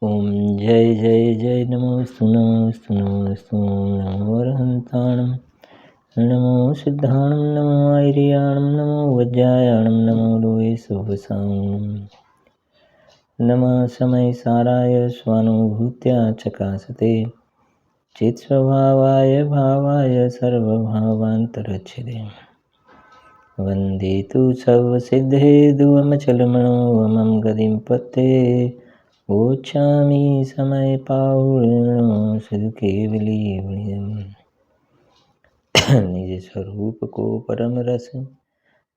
ओम जय जय जय नमोस्तु नमोस्तु नमोस्तु नमो अरहन्ताणं नमो सिद्धाणं नमो आर्याणं नमो वज्रायाणं नमो लोये शुभसां नमः समय साराय स्वानुभूत्या चकासते चित्स्वभावाय भावाय सर्वभावान्तरच्छिदे वन्दे तु सर्वसिद्धे दुवमचलमणोऽमं गतिं पत्ते ओछामी समय पाउणो सिद्ध केवली निज स्वरूप को परम रस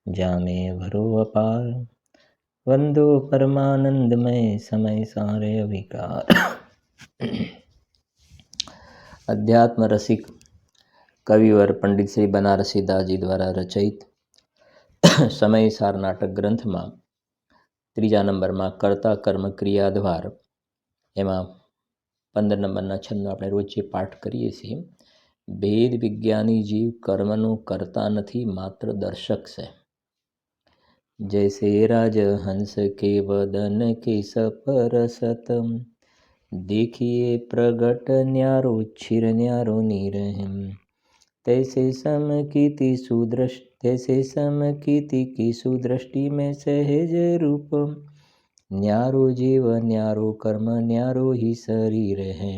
जामे भरो अपार वंदो परमानंदमय समय सारे विकार। अध्यात्म रसिक कविवर पंडित श्री बनारसी दासजी द्वारा रचित समय सार नाटक ग्रंथ में ત્રીજા નંબરમાં કર્તા કર્મ ક્રિયાદ્વાર એમાં 15 નંબરના છંદનો આપણે રોજ જે પાઠ કરીએ છીએ, ભેદ વિજ્ઞાની જીવ કર્મનો કરતા નથી માત્ર દર્શક છે। जैसे राज हंस के वदन के सपरसत देखिए प्रगट न्यारो छिर न्यारो नीरहिम तैसे समकीति की सुदृष्टि में सहज रूप न्यारो जीव न्यारो कर्म न्यारो ही शरीर है।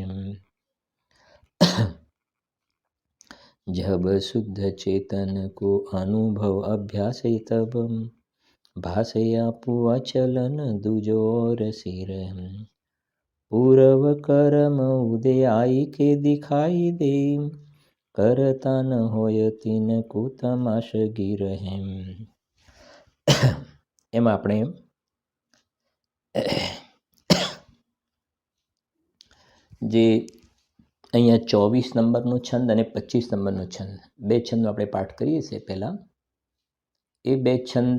जब शुद्ध चेतन को अनुभव अभ्यास तब भाषया पुआ चलन दूजो और सिर पूर्व कर्म उदय आई के दिखाई दे करता न होय तीन को तमाशगी रहे। એમાં આપણે જે અહીંયા 24 નંબરનો છંદ અને 25 નંબરનો છંદ બે છંદનો આપણે પાઠ કરીએ છીએ। પહેલાં એ બે છંદ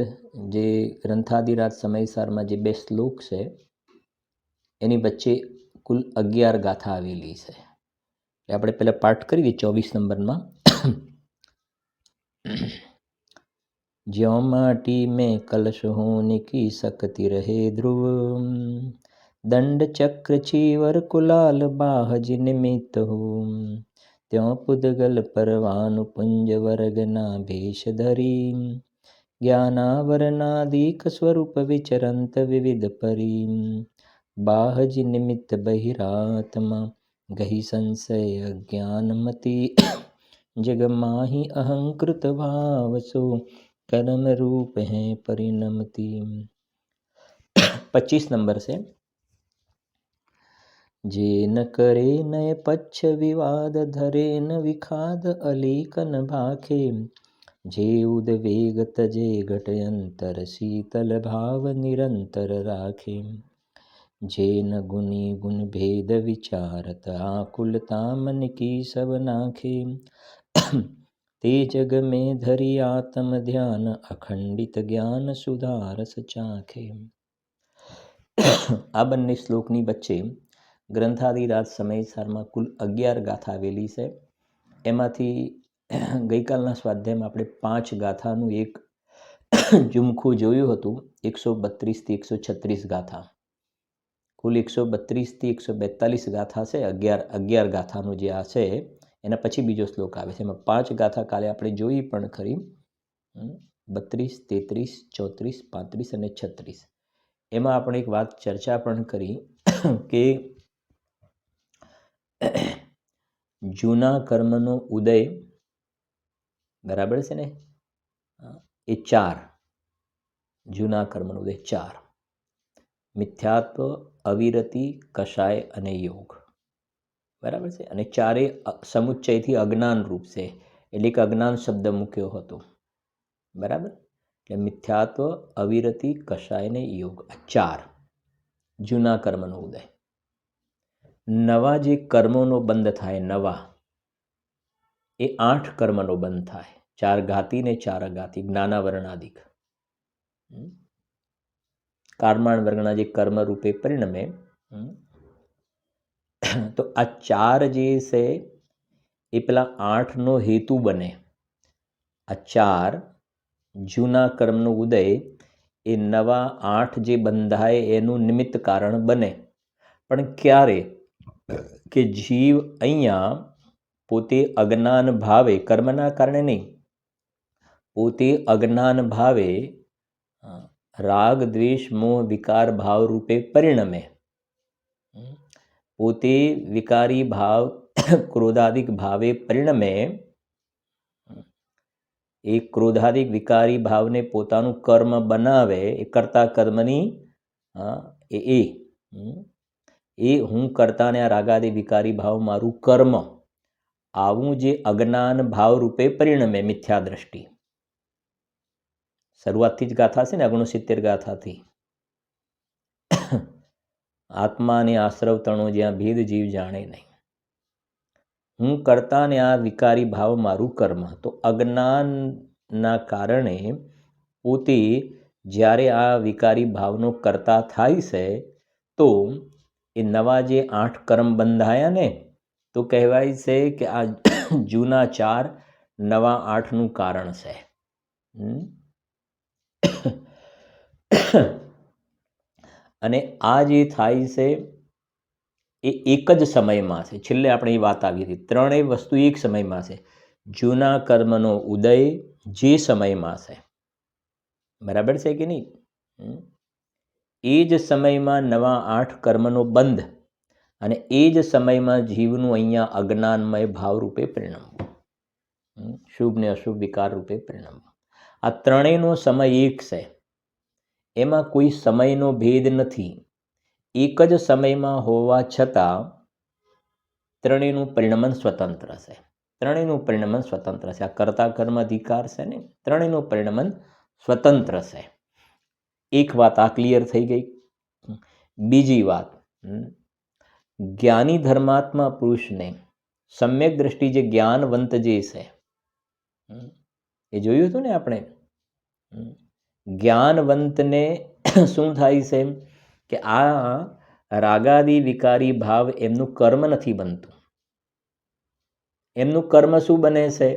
જે ગ્રંથાદિરાજ સમયસારમાં જે બે શ્લોક છે એની વચ્ચે કુલ 11 ગાથા આવેલી છે। આપણે પહેલાં પાઠ કરીએ 24 નંબરમાં। ज्यों माटी में कलश होने की शक्ति रहे ध्रुव दंड चक्र चीवर कुलाल बाहज निमित्त हो त्यों पुद्गल परवानु पुंज वर्गना भेष धरी ज्ञानावरणादिक स्वरूप विचरंत विविध परी बाहज निमित्त बहिरात्मा गही संशय ज्ञानमति जगमाहि अहंकृत भाव सो कर्म रूप है परिणमति। 25 नंबर से जे न करे नय पक्ष विवाद धरे न विखाद अलीकन भाखे जे उद्वेग तजे घटयंतर शीतल भाव निरंतर राखे जे न गुणी गुण भेद विचारत आकुलता मन की सब नाखे ते जग में धरी आत्म ध्यान अखंडित ज्ञान सुधारस चाखे। આ બંને શ્લોકની વચ્ચે ગ્રંથાદિરાજ સમયસારમાં કુલ 11 ગાથા આવેલી છે। એમાંથી ગઈકાલના સ્વાધ્યાયમાં આપણે 5 ગાથાનું એક ઝુમખું જોયું હતું। 132 થી 136 ગાથા, કુલ 132 થી 142 ગાથા છે। 11 ગાથાનું જે આ છે એના પછી બીજો શ્લોક આવે છે। એમાં 5 ગાથા કાલે આપણે જોઈ પણ ખરી, 32, 33, 34, 35 અને 36। એમાં આપણે એક વાત ચર્ચા પણ કરી કે જૂના કર્મનો ઉદય બરાબર છે ને, એ 4 જૂના કર્મનો ઉદય 4 મિથ્યાત્વ, અવિરતિ, કષાય અને યોગ બરાબર છે। અને ચારે સમુચ્ચયથી અજ્ઞાન રૂપ છે, એટલે કે અજ્ઞાન શબ્દ મૂક્યો હતો બરાબર। એટલે મિથ્યાત્વ, અવિરતિ, કષાય અને યોગ આ 4 જૂના કર્મનો ઉદય। નવા જે કર્મોનો બંધ થાય, નવા એ 8 કર્મનો બંધ થાય, 4 ઘાતી ને 4 અઘાતી, જ્ઞાનાવરણાદિક કારમાણ વર્ગના જે કર્મ રૂપે પરિણમે। તો આ 4 જે છે એ પેલા 8નો હેતુ બને। આ 4 જૂના કર્મનો ઉદય એ નવા 8 જે બંધાય એનું નિમિત્ત કારણ બને। પણ ક્યારે કે જીવ અહીંયા પોતે અજ્ઞાન ભાવે, કર્મના કારણે નહીં, પોતે અજ્ઞાન ભાવે રાગ દ્વેષ મોહ વિકાર ભાવ રૂપે પરિણમે, પોતે વિકારી ભાવ ક્રોધાદિક ભાવે પરિણમે, એ ક્રોધાદિક વિકારી ભાવને પોતાનું કર્મ બનાવે, એ કરતા કર્મની એ હું કરતાને આ રાગાદિ વિકારી ભાવ મારું કર્મ, આવું જે અજ્ઞાન ભાવ રૂપે પરિણમે મિથ્યા દ્રષ્ટિ. શરૂઆતથી જ ગાથા છે ને 69 ગાથાથી. આત્માને આશ્રવ તણો જ્યાં ભેદ જીવ જાણે નહીં. હું કરતા ને આ વિકારી ભાવ મારું કર્મ. તો અજ્ઞાનના કારણે પોતે જ્યારે આ વિકારી ભાવનો કરતા થાય છે, તો એ નવા જે 8 કર્મ બંધાયા ને, તો કહેવાય છે કે આ જૂના 4 નવા 8નું કારણ છે. અને આ જે થાય છે એ એક જ સમયમાં છે. છેલ્લે આપણે એ વાત આવી હતી, ત્રણેય વસ્તુ એક સમયમાં છે. જૂના કર્મનો ઉદય જે સમયમાં છે, બરાબર છે કે નહીં, એ જ સમયમાં નવા 8 કર્મનો બંધ, અને એ જ સમયમાં જીવનું અહીંયા અજ્ઞાનમય ભાવ રૂપે પરિણમવું, શુભ ને અશુભ વિકાર રૂપે પરિણમવું. આ ત્રણેયનો સમય એક છે, એમાં કોઈ સમયનો ભેદ નથી. એક જ સમયમાં હોવા છતાં ત્રણેયનું પરિણમન સ્વતંત્ર છે. ત્રણેયનું પરિણમન સ્વતંત્ર છે. આ કર્તા કર્મ અધિકાર છે ને, ત્રણેયનું પરિણમન સ્વતંત્ર છે. એક વાત આ ક્લિયર થઈ ગઈ. બીજી વાત, જ્ઞાની ધર્માત્મા પુરુષને સમ્યક દ્રષ્ટિ, જે જ્ઞાનવંત જે છે, એ જોયું હતું ને આપણે. જ્ઞાનવંતને શું થાય છે કે આ રાગાદી વિકારી ભાવ એમનું કર્મ નથી બનતું. એમનું કર્મ શું બને છે?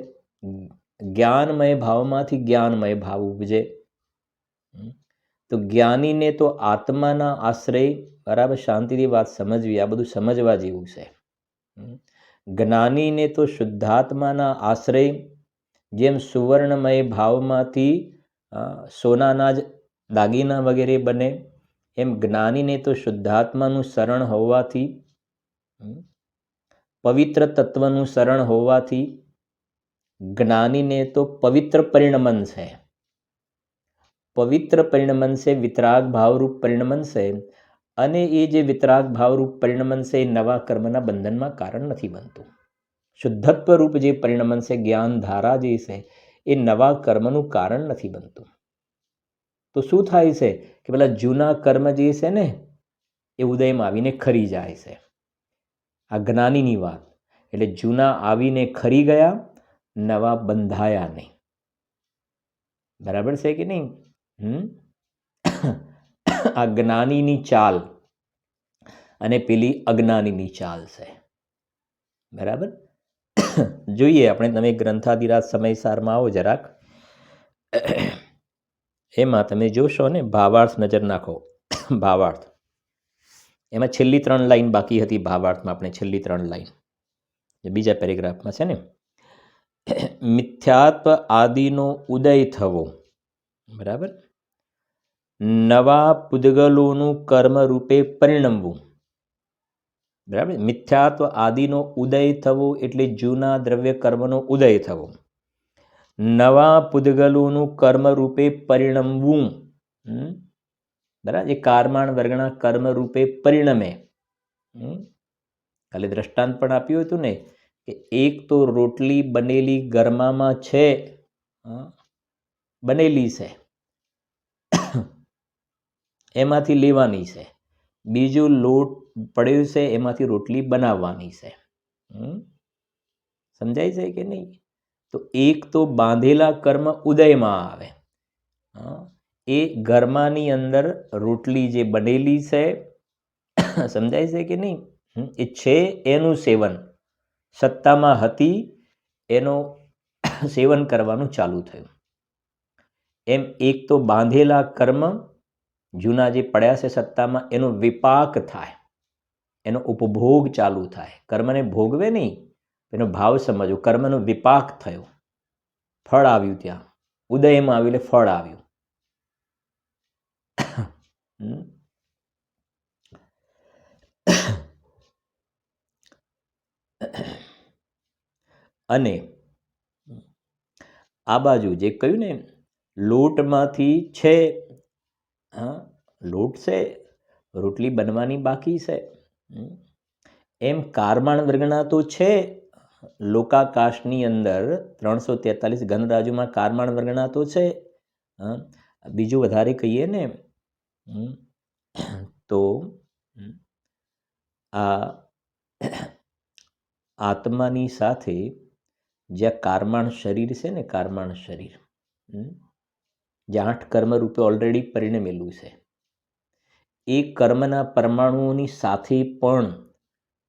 જ્ઞાનમય ભાવમાંથી જ્ઞાનમય ભાવ ઉપજે. તો જ્ઞાનીને તો આત્માના આશ્રય, બરાબર, શાંતિથી વાત સમજવી, આ બધું સમજવા જેવું છે. જ્ઞાનીને તો શુદ્ધાત્માના આશ્રય, જેમ સુવર્ણમય ભાવમાંથી સોનાના જ દાગીના વગેરે બને, એમ જ્ઞાનીને તો શુદ્ધાત્માનું શરણ હોવાથી, પવિત્ર તત્વનું શરણ હોવાથી જ્ઞાનીને તો પવિત્ર પરિણમન છે. પવિત્ર પરિણમન છે, વિતરાગ ભાવરૂપ પરિણમન છે. અને એ જે વિતરાગ ભાવરૂપ પરિણમન છે એ નવા કર્મના બંધનમાં કારણ નથી બનતું. શુદ્ધત્વ રૂપ જે પરિણમન છે, જ્ઞાન ધારા જે છે, એ નવા કર્મનું કારણ નથી બનતું. તો શું થાય છે કે પેલા જૂના કર્મ જે છે ને, એ ઉદયમાં આવીને ખરી જાય છે. આ જ્ઞાનીની વાત. એટલે જૂના આવીને ખરી ગયા, નવા બંધાયા નહીં. બરાબર છે કે નહીં? આ જ્ઞાનીની ચાલ અને પેલી અજ્ઞાનીની ચાલ છે. બરાબર? જોઈએ આપણે. તમે ગ્રંથાધિરાજ સમયસારમાં આવો જરાક, એમાં તમે જોશો ને, ભાવાર્થ નજર નાખો. ભાવાર્થ એમાં છેલ્લી 3 લાઈન બાકી હતી. ભાવાર્થમાં આપણે છેલ્લી 3 લાઈન બીજા પેરેગ્રાફમાં છે ને, મિથ્યાત્વ આદિનો ઉદય થવો, બરાબર, નવા પૂદગલોનું કર્મ રૂપે પરિણમવું. બરાબર? મિથ્યાત્વ આદિનો ઉદય થવો એટલે જૂના દ્રવ્ય કર્મનો ઉદય થવો, નવા પૂદગલોનું કર્મ રૂપે પરિણમવું. બરાબર? એ કારમાણ વર્ગના કર્મ રૂપે પરિણમે. કાલે દ્રષ્ટાંત પણ આપ્યું હતું ને કે એક તો રોટલી બનેલી ગરમામાં છે, બનેલી છે, એમાંથી લેવાની છે. બીજું લોટ પડ્યું છે, એમાંથી રોટલી બનાવવાની છે. સમજાય છે કે નહીં? તો એક તો બાંધેલા કર્મ ઉદયમાં આવે, એ ગરમાની અંદર રોટલી જે બનેલી છે, સમજાય છે કે નહીં, એ છે એનું સેવન, સત્તામાં હતી એનું સેવન કરવાનું ચાલુ થયું. એમ એક તો બાંધેલા કર્મ જૂના જે પડ્યા છે સત્તામાં, એનો વિપાક થાય. એનો ઉપભોગ ચાલુ થાય. કર્મને ભોગવે નહીં, એનો ભાવ સમજવો. કર્મનો વિપાક થયો, ફળ આવ્યું, ત્યાં ઉદયમાં આવ્યું એટલે ફળ આવ્યું. અને આ બાજુ જે કહ્યું ને, લોટમાંથી છે, હા, લોટ છે, રોટલી બનવાની બાકી છે, એમ કારમાણ વર્ગના તો છે. લોકાકાશની અંદર 343 ઘનરાજુમાં કારમાણ વર્ગના તો છે. બીજું વધારે કહીએ ને તો આ આત્માની સાથે જ્યાં કારમાણ શરીર છે ને, કારમાણ શરીર જે 8 કર્મ રૂપે ઓલરેડી પરિણમેલું છે, એ કર્મના પરમાણુઓની સાથે પણ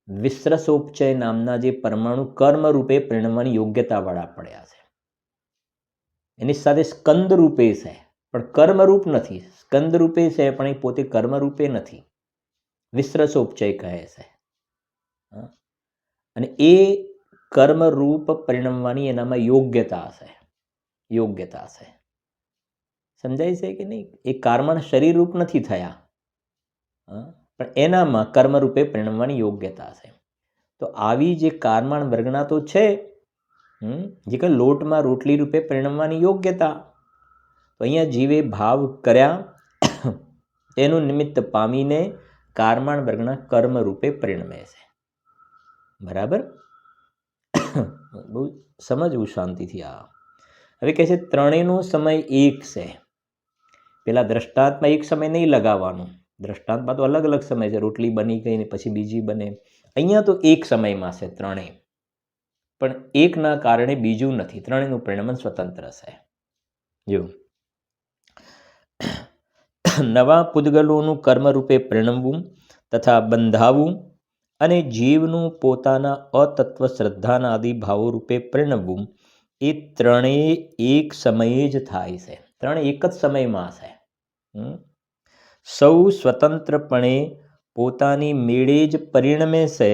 વિસ્રસોપચય નામના જે પરમાણુ કર્મ રૂપે પરિણમવાની યોગ્યતાવાળા પડ્યા છે. એની સાથે સ્કંદ રૂપે છે, પણ કર્મરૂપ નથી. સ્કંદ રૂપે છે, પણ એ પોતે કર્મરૂપે નથી. વિસ્રસોપચય કહે છે. અને એ કર્મરૂપ પરિણમવાની એનામાં યોગ્યતા છે. યોગ્યતા છે. સમજાય છે કે નહીં? એ કારમાણ શરીર રૂપ નથી થયા, પણ એનામાં કર્મરૂપે પરિણમવાની યોગ્યતા છે. તો આવી જે કારમાણ વર્ગના તો છે, જે કે લોટમાં રોટલી રૂપે પરિણમવાની યોગ્યતા, તો અહીંયા જીવે ભાવ કર્યા, એનું નિમિત્ત પામીને કારમાણ વર્ગના કર્મ રૂપે પરિણમે છે. બરાબર? બહુ સમજવું શાંતિથી. આ હવે કહે છે ત્રણેયનો સમય એક છે. પેલા દ્રષ્ટાંતમાં એક સમય નહીં લગાવવાનું. દ્રષ્ટાંતમાં તો અલગ અલગ સમય છે. રોટલી બની ગઈ ને પછી બીજી બને. અહીંયા તો એક સમયમાં છે ત્રણેય, પણ એકના કારણે બીજું નથી. ત્રણેયનું પરિણમન સ્વતંત્ર છે. જો નવા પૂદગલોનું કર્મરૂપે પરિણમવું તથા બંધાવવું અને જીવનું પોતાના અતત્વ શ્રદ્ધાના આદિ ભાવો રૂપે પરિણમવું, એ ત્રણેય એક સમયે જ થાય છે. ત્રણેય એક જ સમયમાં છે. સૌ સ્વતંત્રપણે પોતાની મેળે જ પરિણમે છે.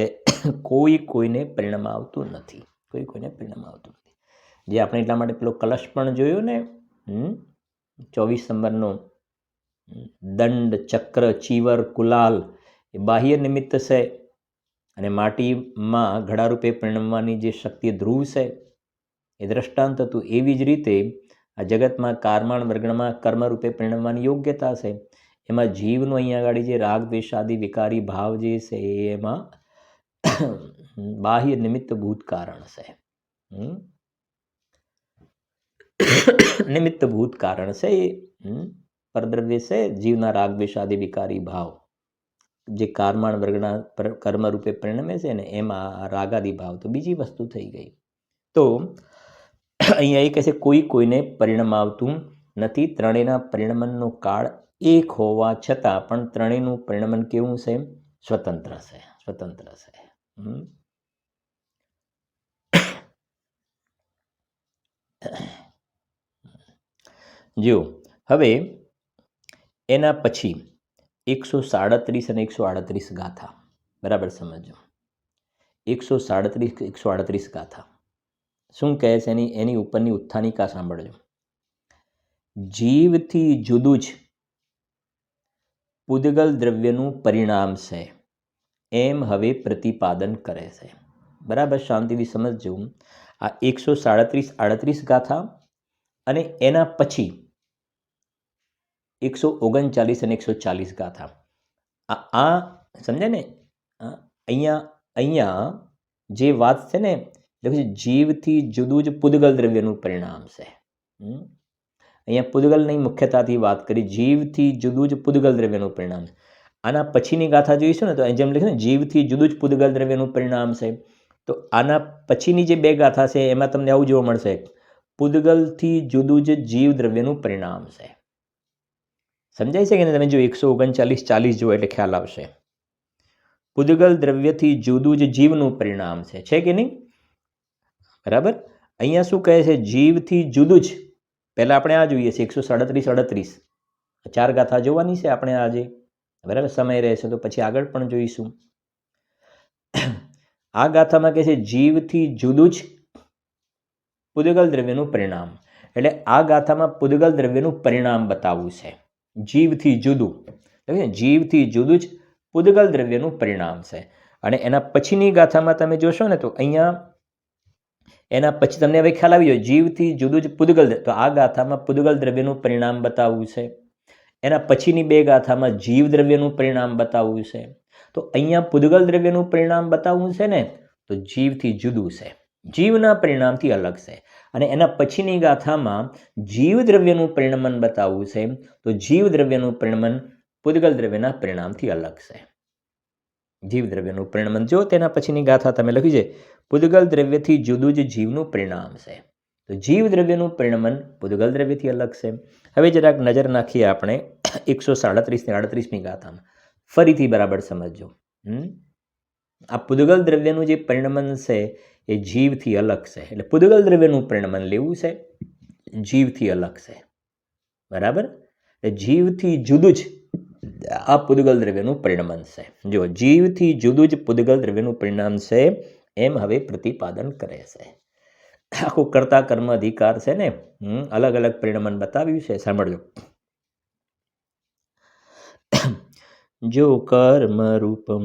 કોઈ કોઈને પરિણમાવતું નથી. કોઈ કોઈને પરિણમાવતું નથી. જે આપણે એટલા માટે પેલો કલશ પણ જોયો ને, 24 નંબરનો દંડ, ચક્ર, ચીવર, કુલાલ, એ બાહ્ય નિમિત્ત છે. અને માટીમાં ઘડારૂપે પરિણમવાની જે શક્તિ ધ્રુવ છે, એ દ્રષ્ટાંત હતું. એવી જ રીતે આ જગતમાં કારમાણ વર્ગણમાં કર્મરૂપે પરિણમવાની યોગ્યતા છે. એમાં જીવનો અહીંયા આગળ જે રાગ દ્વેષાદિ વિકારી ભાવ જે છે, એમાં બાહ્ય નિમિત્તભૂત કારણ છે. નિમિત્તભૂત કારણ છે. એ પરદ્રવ્ય છે. જીવના રાગ દ્વેષાદિ વિકારી ભાવ જે કારમાણ વર્ગના કર્મ રૂપે પરિણમે છે ને, એમાં રાગાદિ ભાવ તો બીજી વસ્તુ થઈ ગઈ. તો અહીંયા એ કહે છે કોઈ કોઈને પરિણમાવતું નથી. ત્રણેયના પરિણમનનો કાળ એક હોવા છતાં પણ ત્રણેયનું પરિણમન કેવું છે? સ્વતંત્ર છે. સ્વતંત્ર છે. જો હવે એના પછી 137 અને 138 ગાથા બરાબર સમજો. 137 138 ગાથા શું કહે છે? એની ઉપરની ઉત્થાનિકા સાંભળજો. જીવથી જુદું જ પૂદગલ દ્રવ્યનું પરિણામ છે, એમ હવે પ્રતિપાદન કરે છે. બરાબર શાંતિથી સમજજો. આ 137-38 ગાથા અને એના પછી 139 અને 140 ગાથા. આ સમજે ને? અહીંયા જે વાત છે ને, એટલે જીવથી જુદું જ પૂદગલ દ્રવ્યનું પરિણામ છે. અહીંયા પૂદગલ નહીં મુખ્યતાથી વાત કરી. જીવથી જુદું જ પૂદગલ દ્રવ્યનું પરિણામ. આના પછીની ગાથા જોઈશું ને, તો જેમ લખ્યું ને જીવથી જુદું જ પૂદગલ દ્રવ્યનું પરિણામ છે, તો આના પછીની જે બે ગાથા છે એમાં તમને આવું જોવા મળશે. પૂદગલથી જુદું જ જીવ દ્રવ્યનું પરિણામ છે. સમજાય છે કે તમે જો 139-40 જુઓ એટલે ખ્યાલ આવશે. પૂદગલ દ્રવ્યથી જુદું જ જીવનું પરિણામ છે કે નહીં? બરાબર. અહીંયા શું કહે છે? જીવથી જુદું જ. પહેલાં આપણે આ જોઈએ છે 137-38 4 ગાથા જોવાની છે આપણે આજે. બરાબર સમય રહેશે તો પછી આગળ પણ જોઈશું. આ ગાથામાં કહે છે જીવથી જુદું જ પૂદગલ દ્રવ્યનું પરિણામ. એટલે આ ગાથામાં પૂદગલ દ્રવ્યનું પરિણામ બતાવવું છે. જીવથી જુદું, જીવથી જુદું જ પૂદગલ દ્રવ્યનું પરિણામ છે. અને એના પછીની ગાથામાં તમે જોશો ને તો અહીંયા એના પછી તમને હવે ખ્યાલ આવી ગયો, જીવથી જુદું જ પૂદગલ. તો આ ગાથામાં પૂદગલ દ્રવ્યનું પરિણામ બતાવવું છે. એના પછીની બે ગાથામાં જીવ દ્રવ્યનું પરિણામ બતાવવું છે. તો અહીંયા પૂદગલ દ્રવ્યનું પરિણામ બતાવવું છે ને, તો જીવથી જુદું છે, જીવના પરિણામથી અલગ છે. અને એના પછીની ગાથામાં જીવ દ્રવ્યનું પરિણમન બતાવવું છે, તો જીવ દ્રવ્યનું પરિણમન પૂદગલ દ્રવ્યના પરિણામથી અલગ છે. જીવ દ્રવ્યનું પરિણમન જો તેના પછીની ગાથા તમે લખી છે, પૂદગલ દ્રવ્યથી જુદું જ જીવનું પરિણામ છે. તો જીવ દ્રવ્યનું પરિણમન પૂદગલ દ્રવ્યથી અલગ છે. હવે જરાક નજર નાખીએ આપણે 137 ને 38મી ગાથામાં. ફરીથી બરાબર સમજજો. આ પૂદગલ દ્રવ્યનું જે પરિણમન છે એ જીવથી અલગ છે. એટલે પૂદગલ દ્રવ્યનું પરિણમન લેવું છે, જીવથી અલગ છે. બરાબર? જીવથી જુદું જ આ પૂદગલ દ્રવ્યનું પરિણમન છે. જો જીવથી જુદું જ પૂદગલ દ્રવ્યનું પરિણામ છે એમ હવે પ્રતિપાદન કરે છે. આખું કર્તા કર્મ અધિકાર છે ને, અલગ અલગ પરિણમન બતાવ્યું છે. સાંભળજો. જો કર્મ રૂપમ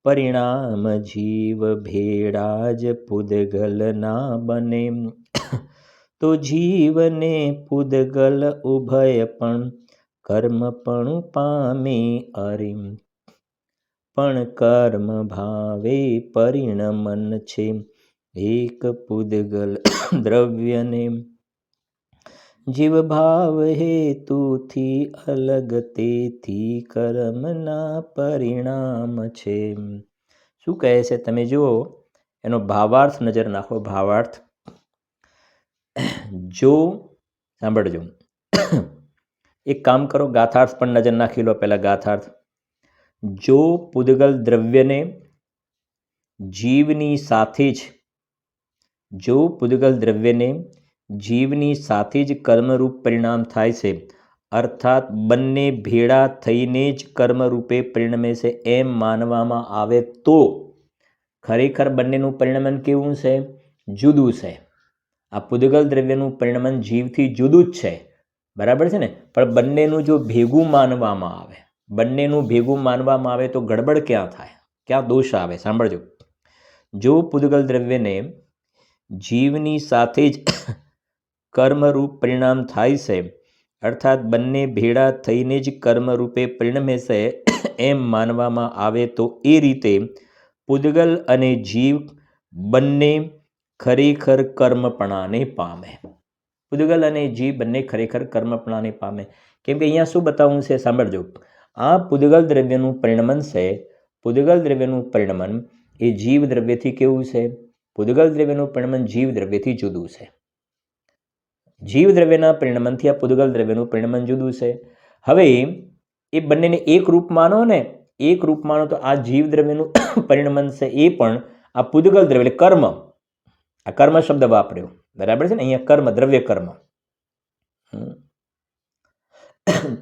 પરિણામ જીવ ભેડા જ પૂદગલ ના બને, તો જીવને પૂદગલ ઉભય પણ કર્મ પણ પામે અરિમ. પણ કર્મ ભાવે પરિણમન છે એક પૂદગલ દ્રવ્યને, જીવ ભાવ હેતુથી અલગ તેથી કર્મના પરિણામ છે. શું કહે છે તમે જુઓ, એનો ભાવાર્થ નજર નાખો. ભાવાર્થ જો, સાંભળજો, એક કામ કરો, ગાથાર્થ પણ નજર નાખી લો. પહેલા ગાથાર્થ. જો પૂદગલ દ્રવ્યને જીવની સાથે જ, જો પૂદગલ દ્રવ્યને જીવની સાથે જ કર્મરૂપ પરિણામ થાય છે, અર્થાત બંને ભેળા થઈને જ કર્મરૂપે પરિણમે છે એમ માનવામાં આવે, તો ખરેખર બંનેનું પરિણમન કેવું છે? જુદું છે. આ પૂદગલ દ્રવ્યનું પરિણમન જીવથી જુદું જ છે. બરાબર છે ને? પણ બંનેનું જો ભેગું માનવામાં આવે, બંનેનું ભેગું માનવામાં આવે તો ગડબડ ક્યાં થાય, ક્યાં દોષ આવે? સાંભળજો. જો પૂદગલ દ્રવ્યને જીવની સાથે જ કર્મરૂપ પરિણામ થાય છે, અર્થાત બંને ભેળા થઈને જ કર્મરૂપે પરિણમે છે એમ માનવામાં આવે, તો એ રીતે પૂદગલ અને જીવ બંને ખરેખર કર્મપણાને પામે. પૂદગલ અને જીવ બંને ખરેખર કર્મપણાને પામે. કેમ કે અહીંયા શું બતાવવું છે? સાંભળજો. આ પૂદગલ દ્રવ્યનું પરિણમન છે, પૂદગલ દ્રવ્યનું પરિણમન એ જીવ દ્રવ્યથી કેવું છે? પૂદગલ દ્રવ્યનું પરિણમન જીવ દ્રવ્યથી જુદું છે. જીવ દ્રવ્યના પરિણમનથી આ પૂદગલ દ્રવ્યનું પરિણમન જુદું છે. હવે એ બંનેને એક રૂપ માનો ને, એક રૂપ માનો તો આ જીવ દ્રવ્યનું પરિણમન છે એ પણ આ પૂદગલ દ્રવ્ય એટલે કર્મ, આ કર્મ શબ્દ વાપર્યો. બરાબર છે ને? અહીંયા કર્મ, દ્રવ્ય કર્મ.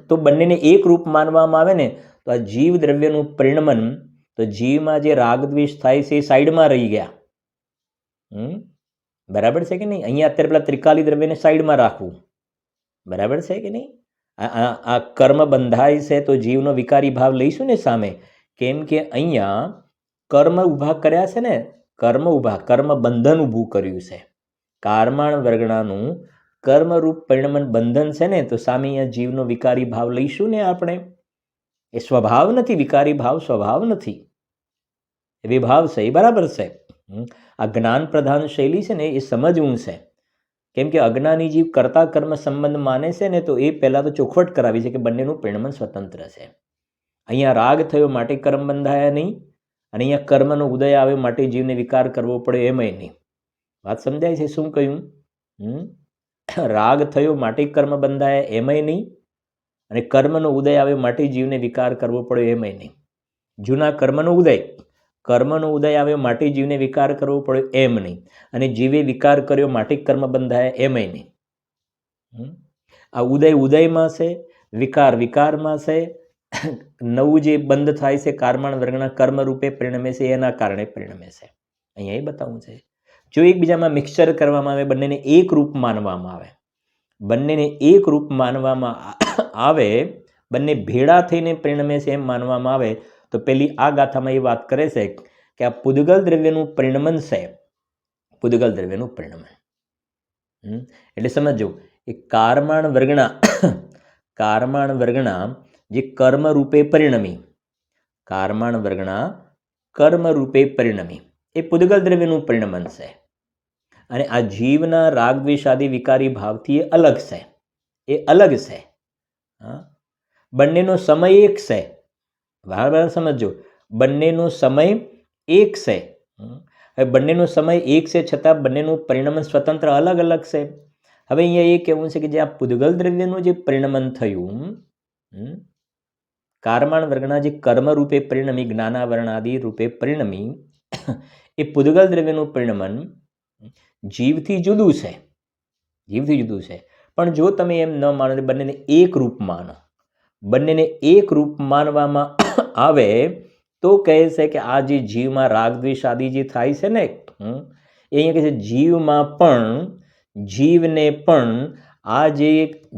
તો બંનેને એક રૂપ માનવામાં આવે ને, તો આ જીવ દ્રવ્યનું પરિણમન, તો જીવમાં જે રાગ દ્વેષ થાય છે એ સાઈડમાં રહી ગયા. બરાબર છે કે નહીં? અહીંયા અત્યારે પેલા ત્રિકાલી દ્રવ્યને સાઈડમાં રાખવું. બરાબર છે કે નહીં? આ કર્મ બંધાય છે તો જીવનો વિકારી ભાવ લઈશું ને સામે. કેમ કે અહીંયા કર્મ ઊભા કર્યા છે ને, કર્મ ઊભા, કર્મ બંધન ઊભું કર્યું છે. કારમાણ વર્ગણાનું કર્મરૂપ પરિણમન બંધન છે ને, તો સામે અહીંયા જીવનો વિકારી ભાવ લઈશું ને આપણે. એ સ્વભાવ નથી, વિકારી ભાવ સ્વભાવ નથી, એ વિભાવ છે. એ બરાબર છે. આ જ્ઞાન પ્રધાન શૈલી છે ને, એ સમજવું છે. કેમ કે અજ્ઞાની જીવ કરતા કર્મ સંબંધ માને છે ને, તો એ પહેલાં તો ચોખવટ કરાવી છે કે બંનેનું પરિણમન સ્વતંત્ર છે. અહીંયા રાગ થયો માટે કર્મ બંધાયા નહીં, અને અહીંયા કર્મનો ઉદય આવ્યો માટે જીવને વિકાર કરવો પડે એમય નહીં. વાત સમજાય છે શું કહ્યું? રાગ થયો માટે કર્મ બંધાયા એમય નહીં, અને કર્મનો ઉદય આવ્યો માટે જીવને વિકાર કરવો પડ્યો એમય નહીં. જૂના કર્મનો ઉદય આવ્યો માટે જીવને વિકાર કરવો પડ્યો એમ નહીં, અને જીવે વિકાર કર્યો માટે કર્મ બંધાયા એમય નહીં. આ ઉદયમાં છે, વિકાર વિકારમાં છે, નવું જે બંધ થાય છે કારમાણ વર્ગના કર્મ રૂપે પરિણમે છે, એના કારણે પરિણમે છે. અહીંયા એ બતાવવું છે. જો એકબીજામાં મિક્સચર કરવામાં આવે, બંનેને એક રૂપ માનવામાં આવે, બંનેને એક રૂપ માનવામાં આવે, બંને ભેળા થઈને પરિણમે છે એમ માનવામાં આવે, તો પેલી આ ગાથામાં એ વાત કરે છે કે આ પૂદગલ દ્રવ્યનું પરિણમન છે, પૂદગલ દ્રવ્યનું પરિણમન. એટલે સમજો એ કારમાણ વર્ગના જે કર્મ રૂપે પરિણમી, કારમાણ વર્ગના કર્મ રૂપે પરિણમી એ પૂદગલ દ્રવ્યનું પરિણમન છે. અને આ જીવના રાગ દ્વેષાદી વિકારી ભાવથી એ અલગ છે, એ અલગ છે. બંનેનો સમય એક છે, બરાબર સમજો, બંનેનો સમય એક છે. હવે બંનેનો સમય એક છે છતાં બંનેનું પરિણમન સ્વતંત્ર અલગ અલગ છે. હવે અહીંયા એ કહેવું છે કે જે આ પૂદગલ દ્રવ્યનું જે પરિણમન થયું, કારમાણ વર્ગના જે કર્મ રૂપે પરિણમી, જ્ઞાનાવરણાદિ રૂપે પરિણમી, એ પૂદગલ દ્રવ્યનું પરિણમન જીવથી જુદું છે, જીવથી જુદું છે. પણ જો તમે એમ ન માનો, બંનેને એક રૂપ માનો, બંનેને એક રૂપ માનવામાં આવે તો કહે છે કે આ જે જીવમાં રાગ દ્વેષ આદિ જે થાય છે ને, એ અહીંયા કહે છે જીવમાં પણ, જીવને પણ આ જે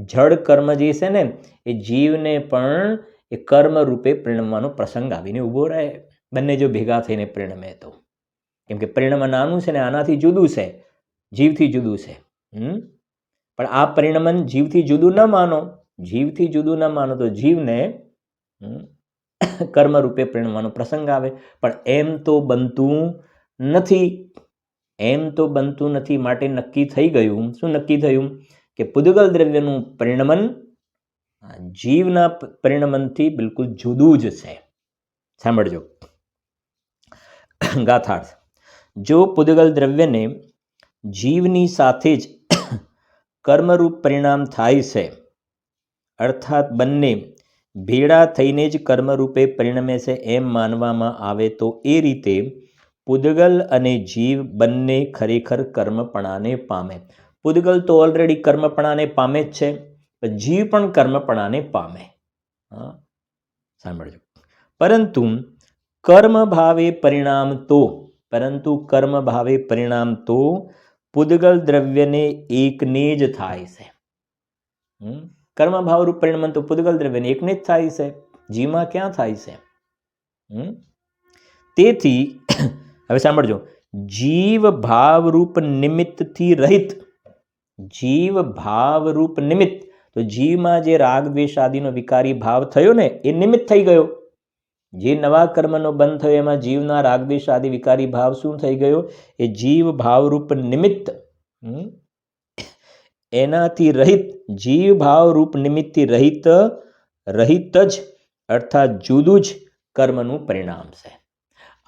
જડ કર્મ જે છે ને, એ જીવને પણ એ કર્મ રૂપે પરિણમવાનો પ્રસંગ આવીને ઊભો રહે, બંને જો ભેગા થઈને પરિણમે તો. કેમ કે પરિણમન આનું છે ને આનાથી જુદું છે, જીવથી જુદું છે. પણ આ પરિણમન જીવથી જુદું ન માનો, જીવથી જુદું ન માનો તો જીવને કર્મ રૂપે પરિણમવાનો પ્રસંગ આવે. પણ એમ તો બનતું નથી, એમ તો બનતું નથી. માટે નક્કી થઈ ગયું, શું નક્કી થયું? કે પૂદગલ દ્રવ્યનું પરિણમન જીવના પરિણમનથી બિલકુલ જુદું જ છે. સાંભળજો ગાથાર્થ. જો પૂદગલ દ્રવ્યને જીવની સાથે જ કર્મરૂપ પરિણામ થાય છે, અર્થાત બંને ભેળા થઈને જ કર્મરૂપે પરિણમે છે એમ માનવામાં આવે, તો એ રીતે પૂદગલ અને જીવ બંને ખરેખર કર્મપણાને પામે. પૂદગલ તો ઓલરેડી કર્મપણાને પામે જ છે, જીવ પણ કર્મપણાને પામે. સાંભળજો. પરંતુ કર્મ ભાવે પરિણામ તો, પરંતુ કર્મ ભાવે પરિણામ તો પૂદગલ દ્રવ્યને એકને જ થાય છે. કર્મ ભાવરૂપ પરિણમન તો પૂદગલ દ્રવ્યને એકને જ થાય છે, જીવમાં ક્યાં થાય છે? તેથી હવે સાંભળજો, જીવ ભાવરૂપ નિમિત્તથી રહિત, જીવ ભાવરૂપ નિમિત્ત, તો જીવમાં જે રાગ દ્વેષ આદિનો વિકારી ભાવ થયો ને, એ નિમિત્ત થઈ ગયો. જે નવા કર્મનો બંધ થયો એમાં જીવના રાગ દ્વેષ આદિ વિકારી ભાવ શું થઈ ગયો? એ જીવ ભાવરૂપ નિમિત્ત, એનાથી રહિત, જીવ ભાવરૂપ નિમિત્તથી રહિત, રહિત જ અર્થાત જુદું જ કર્મનું પરિણામ છે.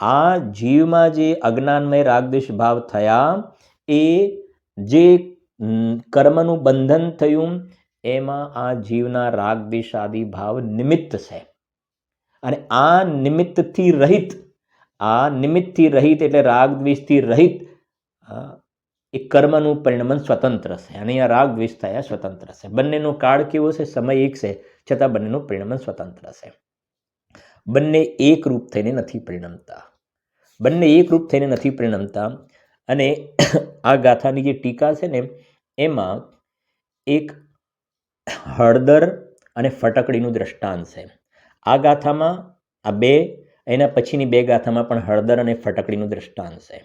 આ જીવમાં જે અજ્ઞાનમય રાગદ્વેષ ભાવ થયા, એ જે કર્મનું બંધન થયું એમાં આ જીવના રાગદ્વેષ આદિ ભાવ નિમિત્ત છે. અને આ નિમિત્તથી રહિત, આ નિમિત્તથી રહિત એટલે રાગદ્વેષથી રહિત એ કર્મનું પરિણમન સ્વતંત્ર છે. અને અહીંયા રાગદ્વેષ થયા સ્વતંત્ર છે. બંનેનો કાળ કેવો છે? સમય એક છે, છતાં બંનેનું પરિણમન સ્વતંત્ર છે. બંને એક રૂપ થઈને નથી પરિણમતા, બંને એક રૂપ થઈને નથી પરિણમતા. અને આ ગાથાની જે ટીકા છે ને, એમાં એક હળદર અને ફટકડીનું દ્રષ્ટાંત છે. આ ગાથામાં આ બે, એના પછીની બે ગાથામાં પણ હળદર અને ફટકડીનું દ્રષ્ટાંત છે.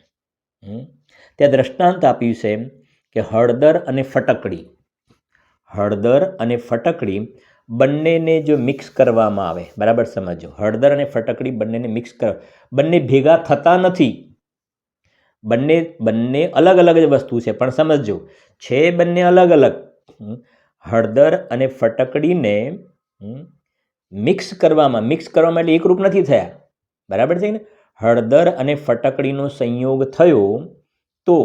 ત્યાં દ્રષ્ટાંત આપ્યું છે કે હળદર અને ફટકડી, હળદર અને ફટકડી બંનેને જો મિક્સ કરવામાં આવે, બરાબર સમજો, હળદર અને ફટકડી બંનેને મિક્સ કર, બંને ભેગા થતા નથી, બંને બંને અલગ અલગ જ વસ્તુ છે, પણ સમજો છે બંને અલગ અલગ. હળદર અને ફટકડીને મિક્સ કરવામાં એટલે એકરૂપ નથી થયા, બરાબર છે ને? હળદર અને ફટકડીનો સંયોગ થયો તો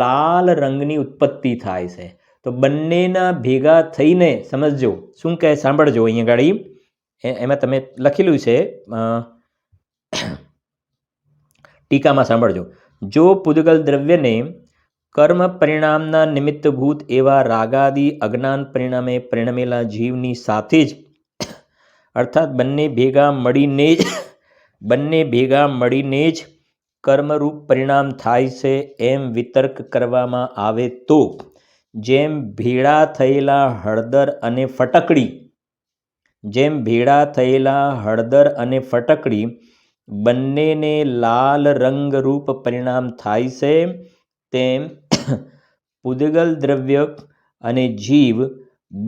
લાલ રંગની ઉત્પત્તિ થાય છે. તો બંનેના ભેગા થઈને, સમજો શું કહે, સાંભળજો અહીંયા ગાડી, એમાં તમે લખેલું છે ટીકામાં, સાંભળજો. જો પૂદગલ દ્રવ્યને કર્મ પરિણામના નિમિત્તભૂત એવા રાગાદી અજ્ઞાન પરિણામે પરિણમેલા જીવની સાથે જ અર્થાત બંને ભેગા મળીને જ કર્મરૂપ પરિણામ થાય છે એમ વિતર્ક કરવામાં આવે તો જેમ ભેળા થયેલા હળદર અને ફટકડી બંનેને લાલ રંગરૂપ પરિણામ થાય છે તેમ પૂદગલ દ્રવ્ય અને જીવ